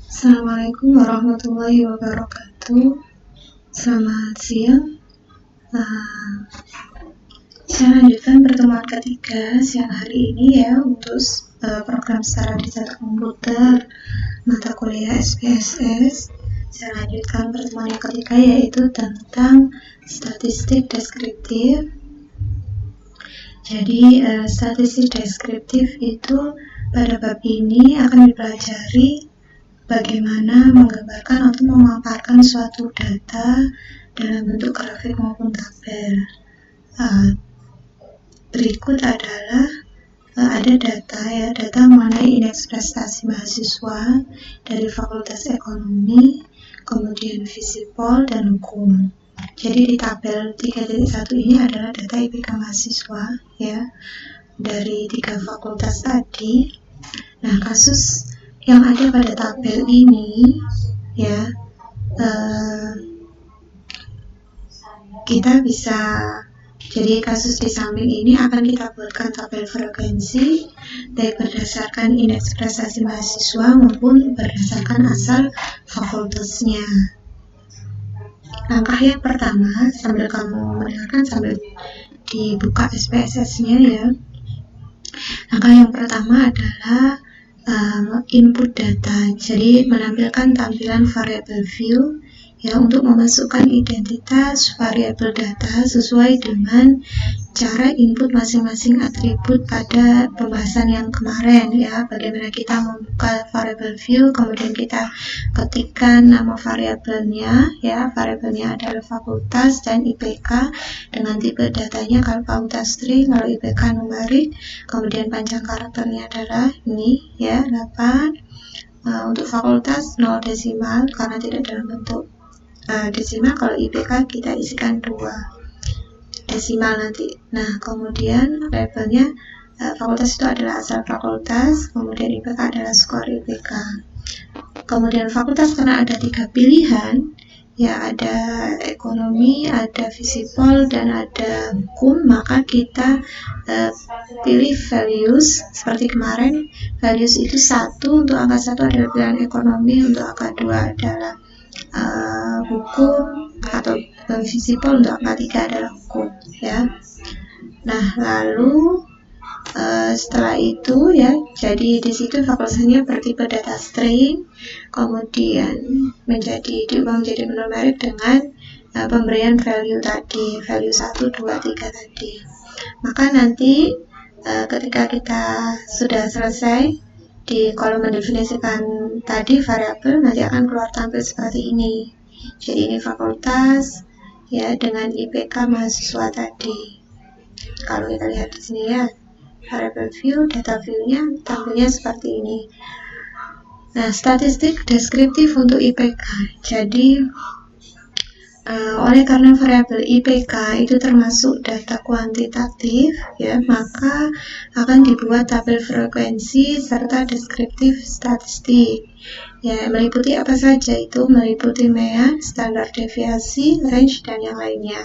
Assalamualaikum warahmatullahi wabarakatuh. Selamat siang. Uh, saya lanjutkan pertemuan ketiga siang hari ini ya untuk program Setara Digital Komputer mata kuliah SPSS. Saya lanjutkan pertemuan yang ketiga yaitu tentang statistik deskriptif. Jadi statistik deskriptif itu pada bab ini akan dipelajari bagaimana menggambarkan atau memaparkan suatu data dalam bentuk grafik maupun tabel. Berikut adalah ada data mengenai indeks prestasi mahasiswa dari Fakultas Ekonomi, kemudian Visipol dan Hukum. Jadi di tabel 3.1 ini adalah data IPK mahasiswa ya dari 3 fakultas tadi. Nah, kasus yang ada pada tabel ini ya kita bisa, jadi kasus di samping ini akan kita buatkan tabel frekuensi baik berdasarkan indeks prestasi mahasiswa maupun berdasarkan asal fakultasnya. Langkah yang pertama, sambil kamu mendengarkan sambil dibuka SPSS-nya ya. Langkah yang pertama adalah input data, jadi menampilkan tampilan variable view ya untuk memasukkan identitas variabel data sesuai dengan cara input masing-masing atribut pada pembahasan yang kemarin ya. Bagaimana kita membuka variable view, kemudian kita ketikkan nama variabelnya ya. Variabelnya adalah fakultas dan IPK dengan tipe datanya kalau fakultas string, kalau IPK numerik, kemudian panjang karakternya adalah ini ya 8. Untuk fakultas 0 desimal karena tidak dalam bentuk desimal, kalau IPK kita isikan 2 desimal nanti. Nah, kemudian labelnya fakultas itu adalah asal fakultas, kemudian IPK adalah skor IPK. Kemudian fakultas karena ada 3 pilihan, ya ada ekonomi, ada Visipol, dan ada hukum, maka kita pilih values seperti kemarin. Values itu 1, untuk angka 1 adalah pilihan ekonomi, untuk angka 2 adalah hukum, atau Visipol, untuk angka 3 adalah hukum ya. Nah, lalu setelah itu ya, jadi di situ fakultasnya bertipe data string, kemudian diubah menjadi numerik dengan pemberian value tadi, value 1, 2, 3 tadi. Maka nanti ketika kita sudah selesai di kolom mendefinisikan tadi variabel, nanti akan keluar tampil seperti ini. Jadi ini fakultas ya dengan IPK mahasiswa tadi. Kalau kita lihat di sini ya, variable view, data view-nya tampilnya seperti ini. Nah, statistik deskriptif untuk IPK. Jadi oleh karena variabel IPK itu termasuk data kuantitatif ya, maka akan dibuat tabel frekuensi serta deskriptif statistik ya, meliputi apa saja itu, meliputi mean, standar deviasi, range, dan yang lainnya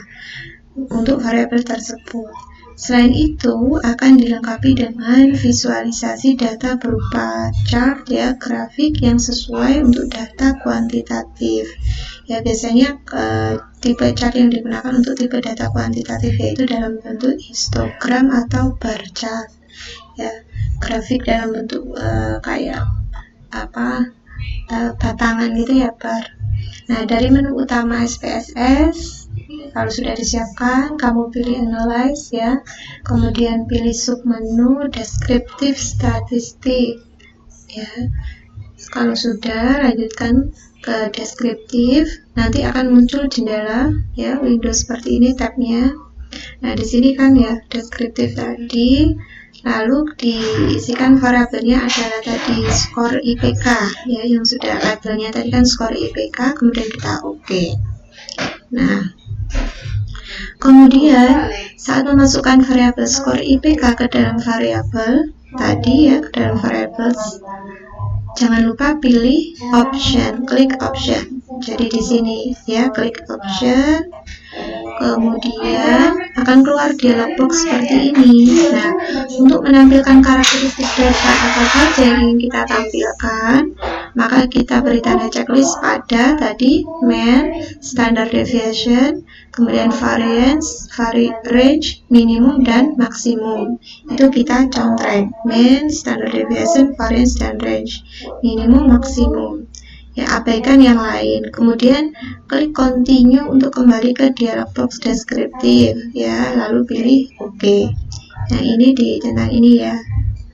untuk variabel tersebut. Selain itu akan dilengkapi dengan visualisasi data berupa chart ya, grafik yang sesuai untuk data kuantitatif. Ya, biasanya tipe chart yang digunakan untuk tipe data kuantitatif yaitu dalam bentuk histogram atau bar chart. Ya, grafik dalam bentuk kayak batangan gitu ya, bar. Nah, dari menu utama SPSS kalau sudah disiapkan, kamu pilih analyze ya, kemudian pilih submenu deskriptif statistik ya. Kalau sudah, lanjutkan ke deskriptif, nanti akan muncul jendela ya, Windows seperti ini tabnya. Nah, di sini kan ya deskriptif tadi, lalu diisikan variabelnya adalah tadi skor IPK ya, yang sudah labelnya tadi kan skor IPK, kemudian kita oke. Nah, kemudian saat memasukkan variabel skor IPK ke dalam variabel tadi ya, ke dalam variabel, jangan lupa pilih option, klik option. Jadi di sini ya, klik option, kemudian akan keluar dialog box seperti ini. Nah, untuk menampilkan karakteristik data apa saja yang ingin kita tampilkan, maka kita beri tanda checklist pada tadi mean, standard deviation, kemudian variance, range, minimum, dan maksimum. Itu kita contreng, mean, standard deviation, variance, dan range, minimum, maksimum. Ya, abaikan yang lain. Kemudian klik continue untuk kembali ke dialog box deskriptif, ya, lalu pilih OK. Nah, ini tentang ini ya,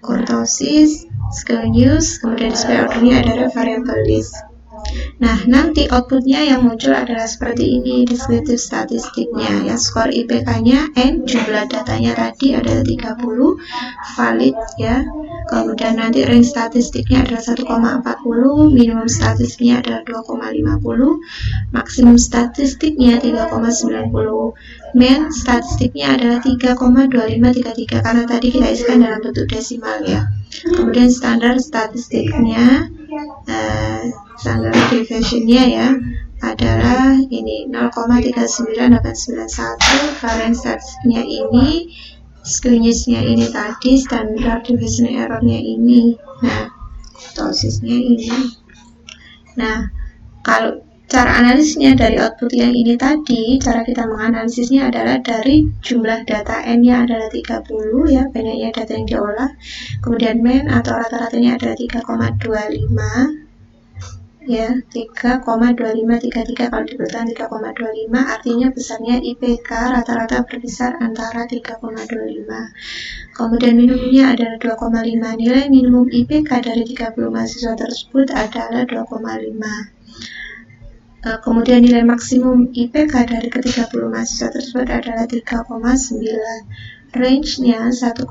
kurtosis, skill news, kemudian display ordernya adalah variable list. Nah, nanti outputnya yang muncul adalah seperti ini, deskriptif statistiknya, ya, skor IPK-nya, N, jumlah datanya tadi adalah 30, valid, ya. Kemudian nanti range statistiknya adalah 1,40, minimum statistiknya adalah 2,50, maksimum statistiknya 3,90, mean statistiknya adalah 3,2533 karena tadi kita isikan dalam bentuk desimal ya. Kemudian standar statistiknya, standard deviation-nya ya adalah ini 0,39891, variance statistiknya ini, skewness-nya ini tadi, standard deviation error-nya ini, nah kurtosisnya ini. Nah, kalau cara analisisnya dari output yang ini tadi, cara kita menganalisisnya adalah dari jumlah data N-nya adalah 30 ya, banyaknya data yang diolah. Kemudian mean atau rata-ratanya adalah 3,25 ya, 3,2533 kalau dibutuhkan 3,25 artinya besarnya IPK rata-rata berkisar antara 3,25. Kemudian minimumnya adalah 2,5. Nilai minimum IPK dari 30 mahasiswa tersebut adalah 2,5. Kemudian nilai maksimum IPK dari ke-30 mahasiswa tersebut adalah 3,9. Range-nya 1,4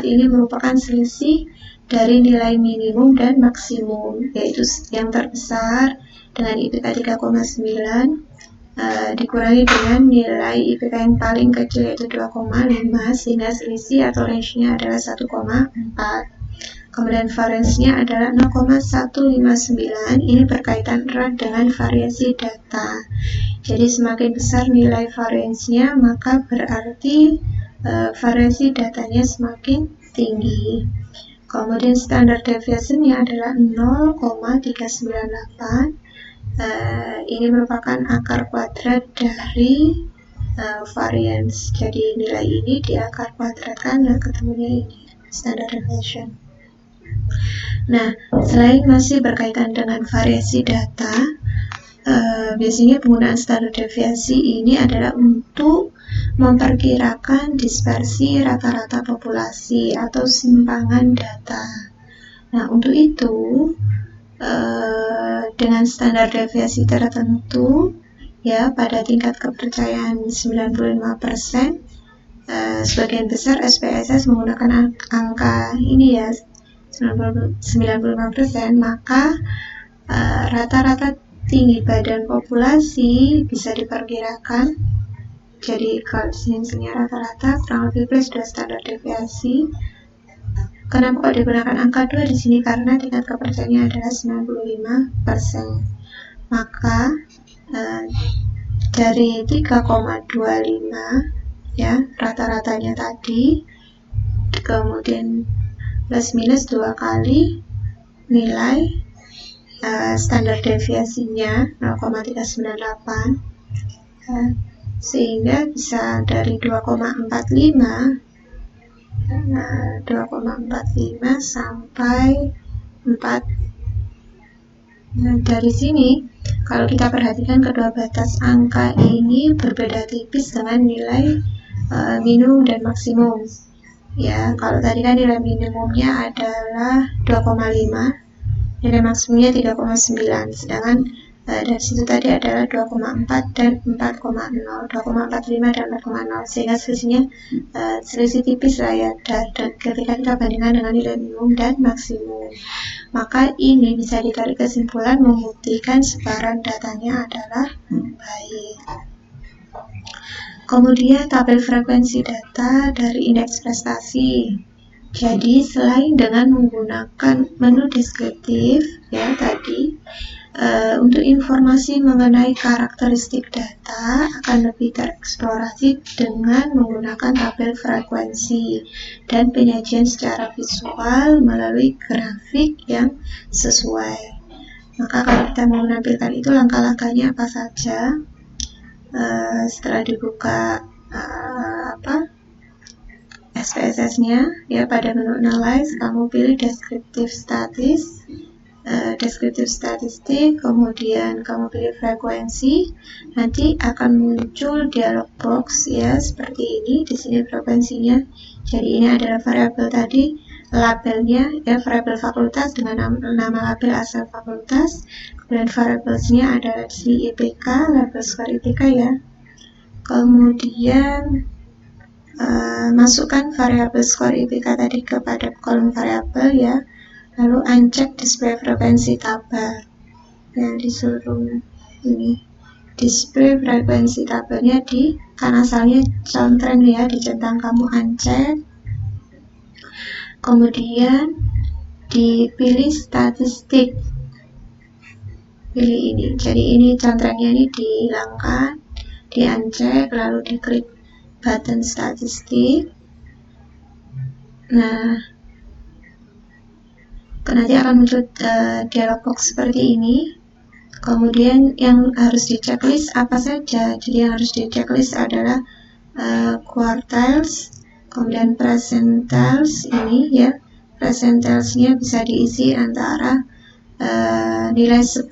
ini merupakan selisih dari nilai minimum dan maksimum, yaitu yang terbesar dengan IPK 3,9 dikurangi dengan nilai IPK yang paling kecil yaitu 2,5 sehingga selisih atau range-nya adalah 1,4. Kemudian variance-nya adalah 0,159. Ini berkaitan erat dengan variasi data. Jadi semakin besar nilai variance-nya maka berarti variasi datanya semakin tinggi. Kemudian standard deviation-nya adalah 0,398. Ini merupakan akar kuadrat dari variance. Jadi nilai ini diakar kuadratkan dan ketemunya ini standard deviation. Nah, selain masih berkaitan dengan variasi data, biasanya penggunaan standard deviasi ini adalah untuk memperkirakan dispersi rata-rata populasi atau simpangan data. Nah, untuk itu dengan standar deviasi tertentu ya pada tingkat kepercayaan 95%, sebagian besar SPSS menggunakan angka ini ya 95%, maka rata-rata tinggi badan populasi bisa diperkirakan. Jadi kalau disini rata-rata kurang lebih plus 2 standar deviasi. Kenapa kok digunakan angka 2 di sini? Karena tingkat kepercayaannya adalah 95%. Maka dari 3,25 ya rata-ratanya tadi, kemudian plus minus 2 kali nilai standar deviasinya 0,398 sehingga bisa dari 2,45 sampai 4. Nah, dari sini kalau kita perhatikan kedua batas angka ini berbeda tipis dengan nilai minimum dan maksimum. Ya, kalau tadi kan nilai minimumnya adalah 2,5, nilai maksimumnya 3,9, sedangkan dari situ tadi adalah 2,4 dan 4,0, 2,45 dan 4,0, sehingga selisihnya selisih tipis lah ya ketika kita bandingkan dengan nilai minimum dan maksimum. Maka ini bisa ditarik kesimpulan membuktikan sebaran datanya adalah baik. Kemudian tabel frekuensi data dari indeks prestasi. Jadi selain dengan menggunakan menu deskriptif ya tadi, untuk informasi mengenai karakteristik data akan lebih tereksplorasi dengan menggunakan tabel frekuensi dan penyajian secara visual melalui grafik yang sesuai. Maka kalau kita mau menampilkan itu, langkah-langkahnya apa saja. Setelah dibuka SPSS-nya, ya, pada menu Analyze kamu pilih Descriptive Statistik, kemudian kamu pilih frekuensi, nanti akan muncul dialog box, ya, seperti ini. Di sini frekuensinya. Jadi ini adalah variabel tadi, labelnya, ya, variabel fakultas dengan nama label asal fakultas. Kemudian variabelnya adalah di sini IPK, label skor IPK, ya. Kemudian masukkan variabel skor IPK tadi kepada kolom variabel, ya. Lalu uncheck display frekuensi tabel, ya, disuruh ini display frekuensi tabelnya di kan asalnya contreng, ya, dicentang, kamu uncheck. Kemudian dipilih statistik, pilih ini. Jadi ini contrengnya ini dihilangkan, di uncheck, lalu diklik button statistik. Nah, nanti akan muncul dialog box seperti ini. Kemudian yang harus di checklist apa saja? Jadi yang harus di checklist adalah quartiles, kemudian percentiles ini, ya. Percentiles-nya bisa diisi antara nilai 10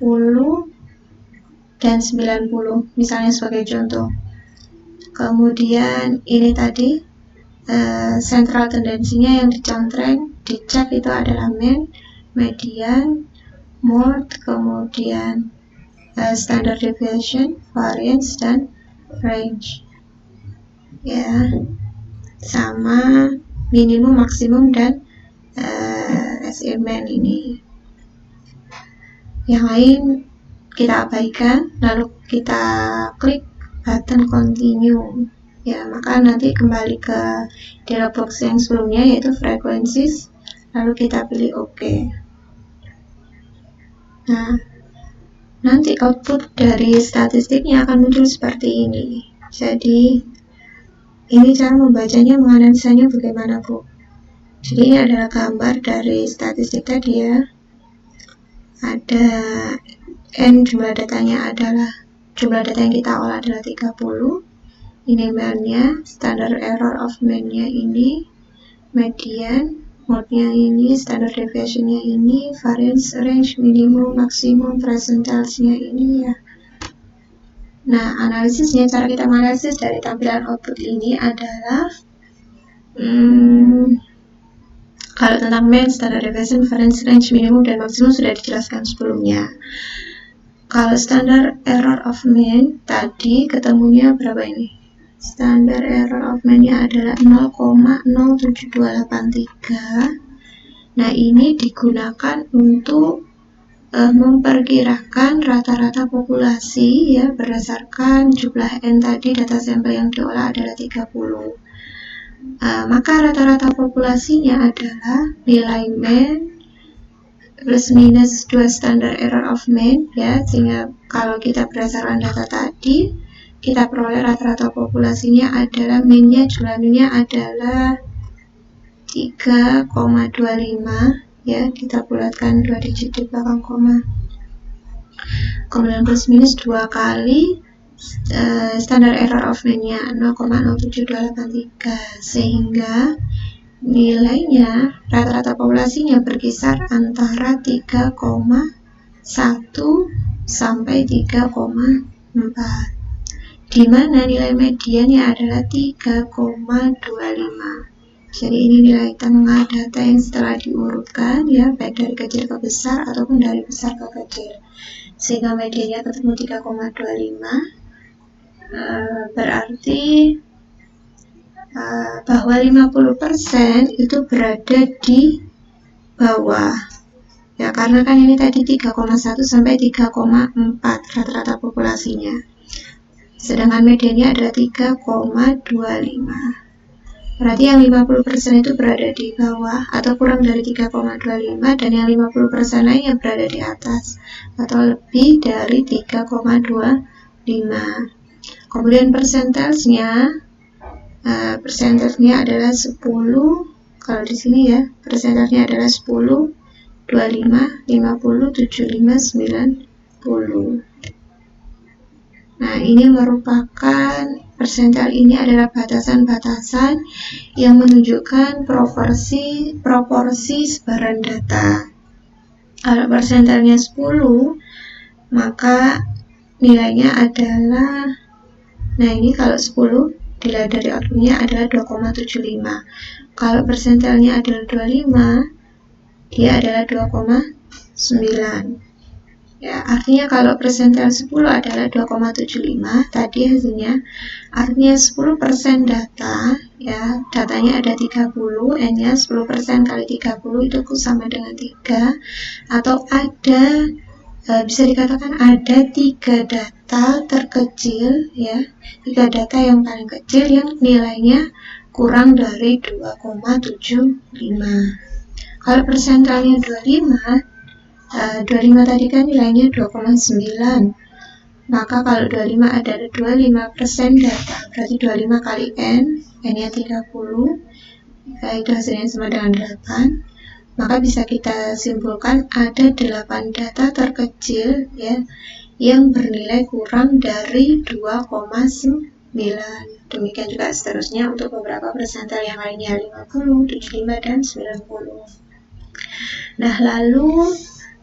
dan 90, misalnya sebagai contoh. Kemudian ini tadi central tendensinya yang dicontreng, dicek itu adalah mean, median, mode, kemudian standard deviation, variance, dan range, ya, sama minimum, maksimum, dan mean ini. Yang lain kita abaikan, lalu kita klik button continue, ya. Maka nanti kembali ke dialog box yang sebelumnya, yaitu frequencies, lalu kita pilih OK. Nah, nanti output dari statistiknya akan muncul seperti ini. Jadi ini cara membacanya, menganalisanya bagaimana, Bu? Jadi ini adalah gambar dari statistik tadi, ya. Ada N, jumlah datanya adalah, jumlah data yang kita olah adalah 30. Ini mean-nya, standard error of mean-nya ini, median, mode-nya ini, standard deviation-nya ini, variance, range, minimum, maksimum, percentiles-nya ini, ya. Nah, analisisnya, cara kita menganalisis dari tampilan output ini adalah kalau tentang mean, standard deviation, variance, range, minimum, dan maksimum sudah dijelaskan sebelumnya. Kalau standard error of mean tadi ketemunya berapa ini? Standard error of mean-nya adalah 0,07283. Nah, ini digunakan untuk memperkirakan rata-rata populasi, ya, berdasarkan jumlah N tadi, data sampel yang diolah adalah 30. Maka rata-rata populasinya adalah nilai mean plus minus 2 standard error of mean, ya. Sehingga kalau kita berdasarkan data tadi, kita peroleh rata-rata populasinya adalah mean-nya, jumlah mean-nya adalah 3,25, ya. Kita bulatkan 2 digit di belakang koma. Kemudian plus minus 2 kali standard error of mean-nya 0,07283, sehingga nilainya, rata-rata populasinya berkisar antara 3,1 sampai 3,4, di mana nilai mediannya adalah 3,25. Jadi ini nilai tengah data yang setelah diurutkan, ya, baik dari kecil ke besar ataupun dari besar ke kecil, sehingga mediannya ketemu 3,25. Berarti bahwa 50% itu berada di bawah, ya, karena kan ini tadi 3,1 sampai 3,4 rata-rata populasinya, sedangkan mediannya adalah 3,25. Berarti yang 50% itu berada di bawah atau kurang dari 3,25, dan yang 50% lainnya berada di atas atau lebih dari 3,25. Kemudian persentasenya adalah 10. Kalau di sini, ya, persentasenya adalah 10, 25, 50, 75, 90. Nah, ini merupakan persentil ini adalah batasan-batasan yang menunjukkan proporsi sebaran data. Kalau persentilnya 10, maka nilainya adalah, nah ini kalau 10 dilihat dari outputnya adalah 2,75. Kalau persentilnya adalah 25, dia adalah 2,9. Ya, artinya kalau persentil 10 adalah 2,75, tadi hasilnya artinya 10% data, ya, datanya ada 30, N-nya 10% kali 30 itu sama dengan 3, atau ada bisa dikatakan ada 3 data terkecil, ya, 3 data yang paling kecil yang nilainya kurang dari 2,75. Kalau persentilnya 25 tadi kan nilainya 2,9, maka kalau 25 adalah 25% data, berarti 25 kali N nya 30, itu hasilnya sama dengan 8, maka bisa kita simpulkan ada 8 data terkecil, ya, yang bernilai kurang dari 2,9. Demikian juga seterusnya untuk beberapa persentil yang lainnya, 50, 75, dan 90. Nah, lalu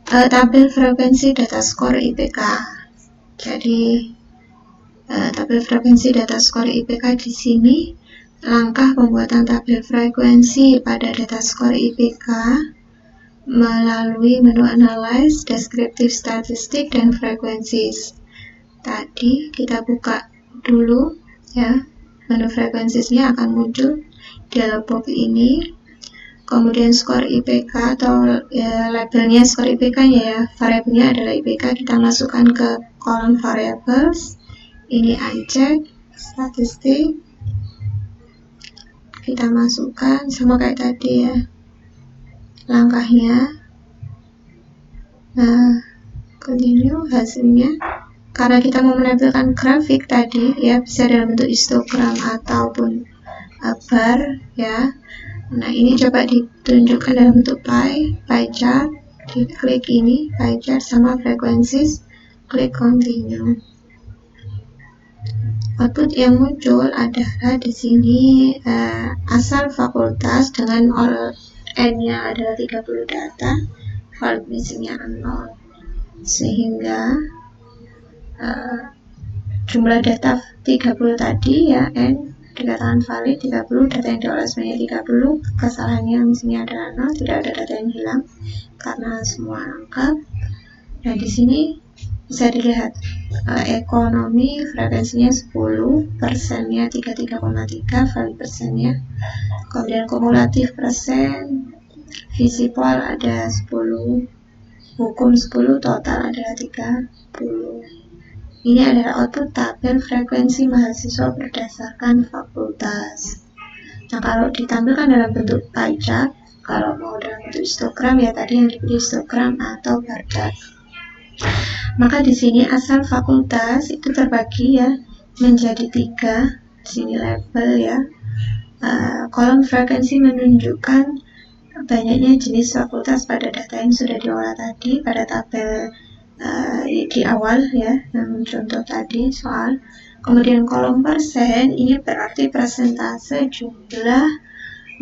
tabel frekuensi data skor IPK. Jadi tabel frekuensi data skor IPK di sini, langkah pembuatan tabel frekuensi pada data skor IPK melalui menu analyze, descriptive statistik, dan frekuensis. Tadi kita buka dulu, ya, menu frekuensinya akan muncul dialog box ini. Kemudian skor IPK atau ya, labelnya skor IPK-nya, ya, variabelnya adalah IPK, kita masukkan ke kolom variables. Ini uncheck, statistik, kita masukkan sama kayak tadi, ya, langkahnya. Nah, continue hasilnya. Karena kita mau menampilkan grafik tadi, ya, bisa dalam bentuk histogram ataupun bar, ya. Nah, ini coba ditunjukkan dalam bentuk pie chart. Klik ini, pie chart sama frekuensis, klik continue. Output yang muncul adalah di sini asal fakultas dengan N-nya adalah 30 data, valid missing-nya 0. Sehingga jumlah data 30 tadi, ya, N dikatakan valid 30, data yang diolah sebanyak 30, kesalahannya missingnya adalah 0, tidak ada data yang hilang karena semua lengkap. Nah, di sini bisa dilihat ekonomi frekuensinya 10, persennya 33,3, valid persennya. Kemudian kumulatif persen, visipol ada 10, hukum 10, total adalah 30. Ini adalah output tabel frekuensi mahasiswa berdasarkan fakultas. Nah, kalau ditampilkan dalam bentuk pie chart, kalau mau dalam bentuk histogram, ya tadi yang dipilih histogram atau bar chart. Maka di sini asal fakultas itu terbagi, ya, menjadi 3. Di sini label, ya. Kolom frekuensi menunjukkan banyaknya jenis fakultas pada data yang sudah diolah tadi pada tabel di awal, ya, yang contoh tadi soal. Kemudian kolom persen ini berarti persentase jumlah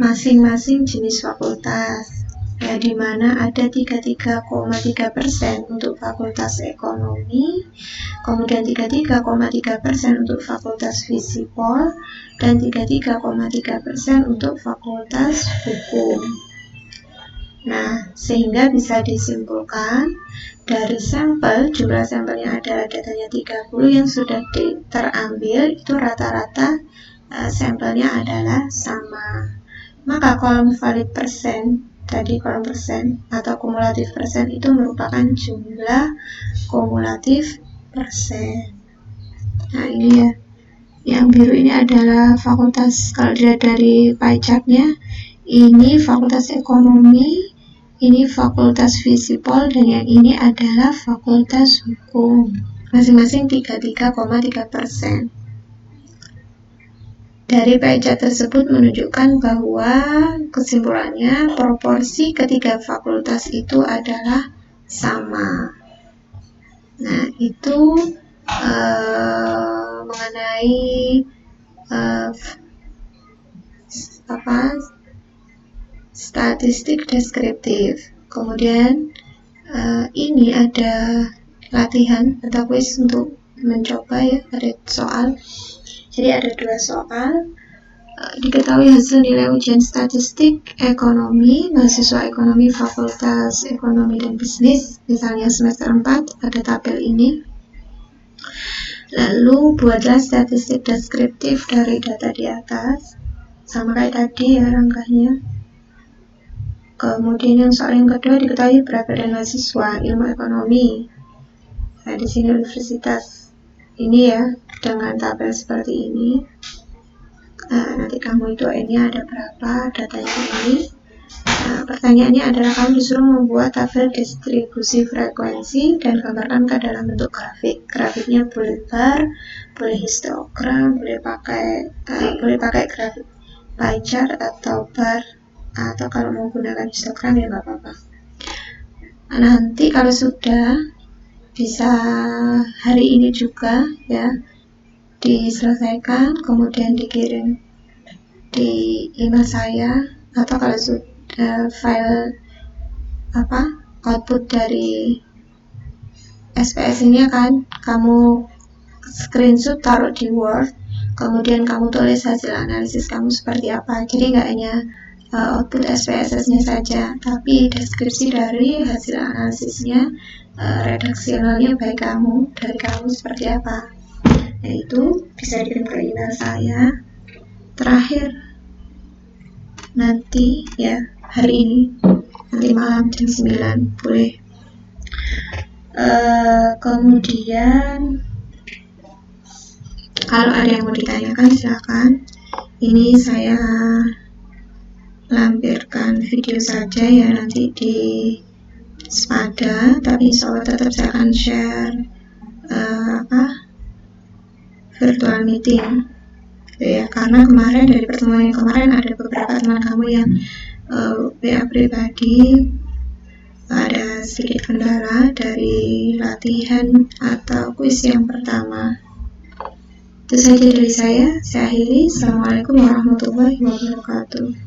masing-masing jenis fakultas, ya, di mana ada 33,3% untuk fakultas ekonomi, kemudian 33,3% untuk fakultas visipol, dan 33,3% untuk fakultas hukum. Nah, sehingga bisa disimpulkan dari sampel, jumlah sampelnya adalah datanya 30 yang sudah terambil, itu rata-rata sampelnya adalah sama. Maka kolom valid persen, tadi kolom persen atau kumulatif persen itu merupakan jumlah kumulatif persen. Nah, ini, ya, yang biru ini adalah fakultas, kalau dilihat dari pie chart-nya, ini fakultas ekonomi, ini fakultas visipol, dan yang ini adalah fakultas hukum. Masing-masing 33,3%. Dari pie tersebut menunjukkan bahwa kesimpulannya proporsi ketiga fakultas itu adalah sama. Nah, itu mengenai statistik deskriptif. Kemudian ini ada latihan atau kuis untuk mencoba ya, ada soal. Jadi ada 2 soal. Diketahui hasil nilai ujian statistik ekonomi mahasiswa ekonomi Fakultas Ekonomi dan Bisnis, misalnya semester 4, ada tabel ini. Lalu buatlah statistik deskriptif dari data di atas, sama kayak tadi ya rangkanya. Kemudian yang soal yang kedua, diketahui berat badan mahasiswa ilmu ekonomi. Nah, di sini universitas ini ya, dengan tabel seperti ini. Nanti kamu itu N-nya ada berapa, datanya ini. Pertanyaannya adalah kamu disuruh membuat tabel distribusi frekuensi dan gambarkan ke dalam bentuk grafik. Grafiknya boleh bar, boleh histogram, boleh pakai grafik pie chart atau bar, atau kalau mau gunakan histogram ya nggak apa-apa. Nanti kalau sudah bisa hari ini juga ya diselesaikan, kemudian dikirim di email saya, atau kalau sudah file output dari SPS ini akan kamu screenshot taruh di Word, kemudian kamu tulis hasil analisis kamu seperti apa. Jadi nggak hanya output SPSS-nya saja, tapi deskripsi dari hasil analisisnya, redaksionalnya dari kamu seperti apa. Nah, itu bisa dikirim ke email saya. Terakhir nanti ya, hari ini, nanti malam jam 9 boleh. Kemudian kalau ada yang mau ditanyakan silakan. Ini saya lampirkan video saja ya nanti di Spada, tapi insya Allah tetap saya akan share virtual meeting ya, karena kemarin dari pertemuan yang kemarin ada beberapa teman kamu yang WA pribadi ada sedikit kendala dari latihan atau kuis yang pertama. Itu saja dari saya akhiri. Assalamualaikum warahmatullahi wabarakatuh.